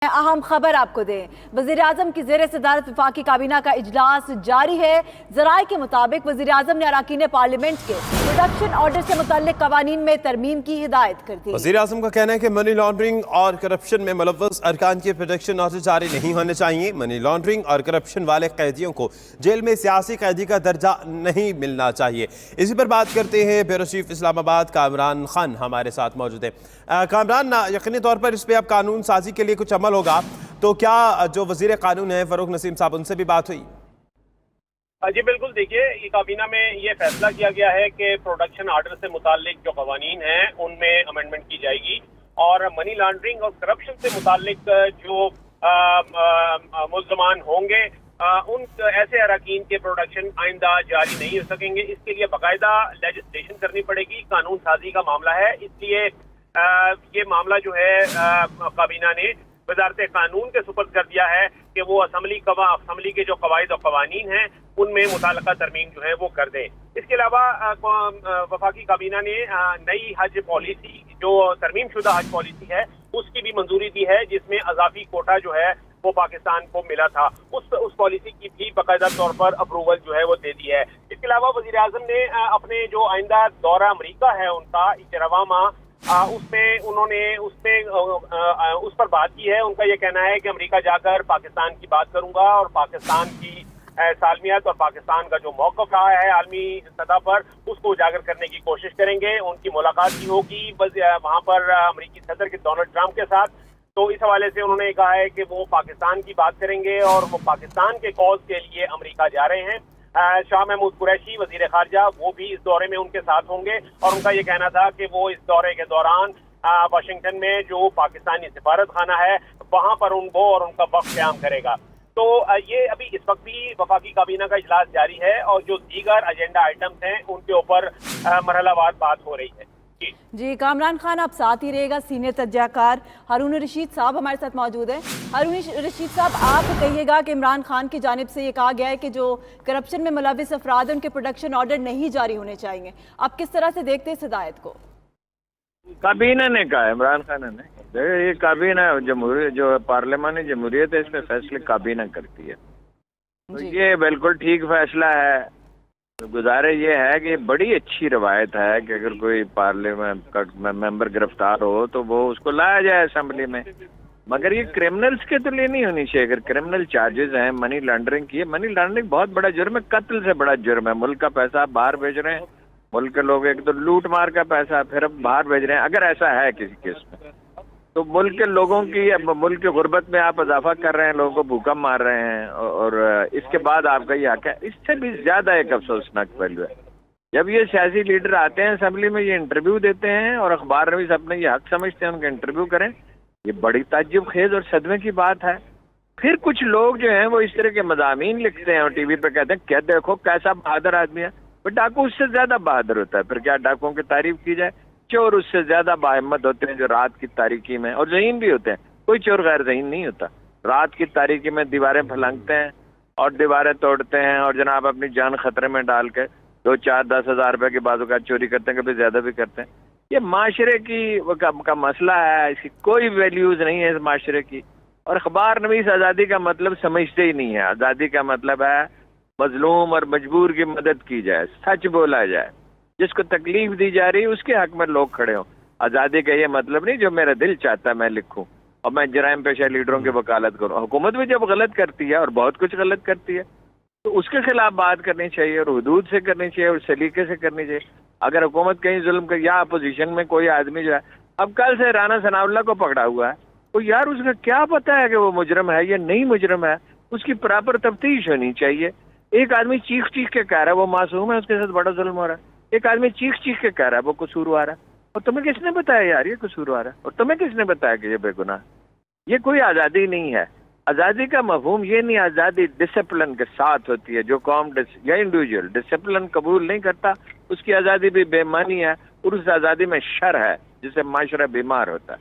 अहम खबर आपको दें, वज़ीर-ए-आज़म की ज़ेर सदारत वफाकी काबीना का इजलास जारी है। ज़राए के मुताबिक वज़ीर-ए-आज़म ने अरकान पार्लियामेंट के प्रोडक्शन ऑर्डर से मुतल्लिक कवानीन में तरमीम की हिदायत कर दी। वज़ीर-ए-आज़म का कहना है कि मनी लॉन्ड्रिंग और करप्शन में मुलव्वस अरकान के प्रोडक्शन ऑर्डर जारी नहीं होने चाहिए। मनी लॉन्ड्रिंग और करप्शन वाले कैदियों को जेल में सियासी कैदी का दर्जा नहीं मिलना चाहिए। इसी पर बात करते हैं ब्यूरो चीफ इस्लामाबाद कामरान खान हमारे साथ मौजूद है। कामरान, यकीनी तौर पर इस पर अब कानून साजी के लिए कुछ अमल होगा, तो क्या जो वजीर कानून है फरूख नसीम साहब, उनसे भी बात हुई? जी बिल्कुल, देखिए ये काबीना में ये फैसला किया गया है कि प्रोडक्शन ऑर्डर से मुतालिक जो कवानीन हैं उनमें अमेंडमेंट की जाएगी और मनी लॉन्ड्रिंग और करप्शन से मुतालिक जो मुल्ज़मान होंगे उन ऐसे अरकान के प्रोडक्शन आइंदा जारी नहीं हो सकेंगे। इसके लिए बाकायदा लेजिस्लेशन करनी पड़ेगी, कानून साजी का मामला है। इसलिए ये मामला जो है काबीना ने वज़ारत कानून के सुपर्द कर दिया है कि वो असम्बली के जो कवायद और कवानीन हैं उनमें मुताल्लिका तरमीम जो है वो कर दें। इसके अलावा वफाकी काबीना ने नई हज पॉलिसी, जो तरमीम शुदा हज पॉलिसी है, उसकी भी मंजूरी दी है, जिसमें अजाफी कोटा जो है वो पाकिस्तान को मिला था। उस पॉलिसी की भी बाकायदा तौर पर अप्रूवल जो है वो दे दी है। इसके अलावा वज़ीर-ए-आज़म ने अपने जो आइंदा दौरा अमरीका है उनका इजरवामा, उसमें उन्होंने उस पर बात की है। उनका ये कहना है कि अमेरिका जाकर पाकिस्तान की बात करूंगा और पाकिस्तान की सालमियत और पाकिस्तान का जो मौक़िफ़ रहा है आलमी सतह पर उसको उजागर करने की कोशिश करेंगे। उनकी मुलाकात भी होगी वहाँ पर अमेरिकी सदर के डोनाल्ड ट्रंप के साथ। तो इस हवाले से उन्होंने कहा है कि वो पाकिस्तान की बात करेंगे और वो पाकिस्तान के कॉज के लिए अमेरिका जा रहे हैं। शाह महमूद कुरैशी वजीर खारजा वो भी इस दौरे में उनके साथ होंगे और उनका ये कहना था कि वो इस दौरे के दौरान वाशिंगटन में जो पाकिस्तानी सिफारत खाना है वहां पर वो और उनका वक्त क़याम करेगा। तो ये अभी इस वक्त भी वफाकी काबीना का इजलास जारी है और जो दीगर एजेंडा आइटम्स हैं उनके ऊपर मरहलावार बात हो रही है। जी कामरान खान, आप साथ ही रहेगा। सीनियर तज्जाकार हारून रशीद साहब हमारे साथ मौजूद हैं। हारून रशीद साहब, आप कहिएगा कि इमरान खान की जानिब से ये कहा गया है कि जो करप्शन में मुलविस अफराद हैं उनके प्रोडक्शन ऑर्डर नहीं जारी होने चाहिए। आप किस तरह से देखते हैं इस हिदायत को? काबीना ने कहा, इमरान खान ने। ये काबीना जमहूरियत, जो पार्लियामानी जमहूरियत है, इसमें फैसले काबीना करती है। तो ये बिल्कुल ठीक फैसला है। तो गुजारे ये है कि बड़ी अच्छी रवायत है कि अगर कोई पार्लियामेंट का मेंबर गिरफ्तार हो तो वो उसको लाया जाए असेंबली में, मगर ये क्रिमिनल्स के तो लिए नहीं होनी चाहिए। अगर क्रिमिनल चार्जेस हैं मनी लॉन्ड्रिंग की, मनी लॉन्ड्रिंग बहुत बड़ा जुर्म है, कत्ल से बड़ा जुर्म है। मुल्क का पैसा आप बाहर भेज रहे हैं, मुल्क के लोग एक तो लूट मार का पैसा फिर अब बाहर भेज रहे हैं। अगर ऐसा है किसी केस में तो मुल्क के लोगों की, मुल्क की गुर्बत में आप इजाफा कर रहे हैं, लोगों को भूखा मार रहे हैं और इसके बाद आपका ये हक है। इससे भी ज्यादा एक अफसोसनाक पहलू है जब ये सियासी लीडर आते हैं असेंबली में, ये इंटरव्यू देते हैं और अखबार में भी सबने ये हक समझते हैं उनका इंटरव्यू करें। ये बड़ी ताज्जुब खेज और सदमे की बात है। फिर कुछ लोग जो हैं वो इस तरह के मज़ामीन लिखते हैं और टीवी पे कहते हैं क्या देखो कैसा बहादुर आदमी है। पर डाकू उससे ज्यादा बहादुर होता है। फिर क्या डाकुओं की तारीफ की जाए? चोर उससे ज्यादा बाहिम्मत होते हैं जो रात की तारीकी में, और ज़हीन भी होते हैं। कोई चोर गैर ज़हीन नहीं होता। रात की तारीकी में दीवारें फलंगते हैं और दीवारें तोड़ते हैं और जनाब अपनी जान खतरे में डाल के 2, 4, 10 हज़ार रुपए की बाजू का चोरी करते हैं, कभी ज्यादा भी करते हैं। ये माशरे की का मसला है, इसकी कोई वैल्यूज नहीं है इस माशरे की। और अखबार नवीस आज़ादी का मतलब समझते ही नहीं है। आज़ादी का मतलब है मजलूम और मजबूर की मदद की जाए, सच बोला जाए, जिसको तकलीफ दी जा रही है उसके हक में लोग खड़े हों। आज़ादी का ये मतलब नहीं जो मेरा दिल चाहता है मैं लिखूं और मैं जराइम पेशा लीडरों की वकालत करूं। हुकूमत भी जब गलत करती है और बहुत कुछ गलत करती है तो उसके खिलाफ बात करनी चाहिए और हुदूद से करनी चाहिए और सलीके से करनी चाहिए। अगर हुकूमत कहीं जुल्म कर या अपोजिशन में कोई आदमी जो है, अब कल से राना सनाउल्लाह को पकड़ा हुआ है, तो यार उसका क्या पता है कि वो मुजरम है या नहीं मुजरम है? उसकी प्रॉपर तफ्तीश होनी चाहिए। एक आदमी चीख चीख के कह रहा है वो मासूम है, उसके साथ बड़ा जुल्म हो रहा है। एक आदमी चीख चीख के कह रहा है वो कसूरवार है, और तुम्हें किसने बताया यार ये कसूरवार है? और तुम्हें किसने बताया कि ये बेगुनाह? ये कोई आज़ादी नहीं है। आज़ादी का मफहूम ये नहीं, आज़ादी डिसिप्लिन के साथ होती है। जो कौम या इंडिविजुअल डिसिप्लिन कबूल नहीं करता उसकी आज़ादी भी बेमानी है और उस आज़ादी में शर है जिससे माशरा बीमार होता है।